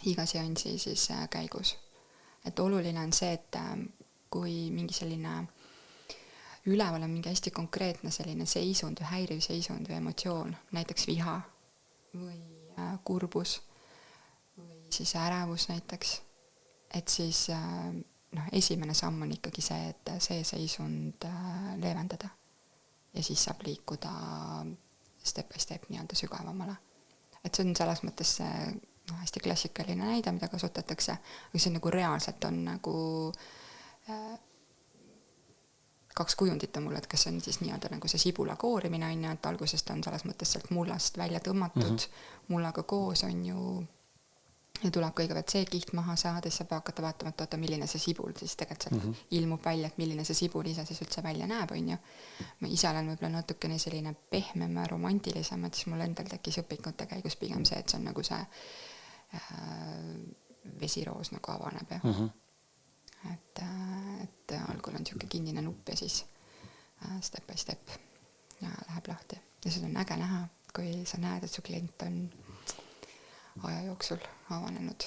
iga seansi siis käigus. Et oluline on see, et kui mingi selline üleval on mingi hästi konkreetne selline seisund või häiriv seisund või emotsioon, näiteks viha või kurbus või siis ärevus näiteks, et siis esimene samm on ikkagi see, et see seisund leevendada ja siis saab liikuda step by step nii-öelda sügavamale. Et see on selles mõttes hästi klassikaline näide, mida kasutatakse, aga see on nagu reaalselt on nagu kaks kujundit on mul, et kas on siis nii-öelda nagu see sibula koorimine on ju, et algusest on selles mõttes sealt mullast välja tõmmatud, mullaga koos on ju, ja tuleb kõigepealt see kiht maha saada, siis saab hakata vaatama, et oota, milline see sibul siis tegelikult ilmub välja, et milline see sibul ise siis üldse välja näeb, on ju. Ma ise olen võib-olla natukene selline pehmem ja romantilisem, et siis mul endal tekkis õpikute käigus pigem see, et see on nagu see vesiroos nagu avaneb ja et algul on niisugune kinnine nupp ja siis step by step ja läheb lahti. Ja seda on äge näha, kui sa näed, et su klient on aja jooksul avanenud.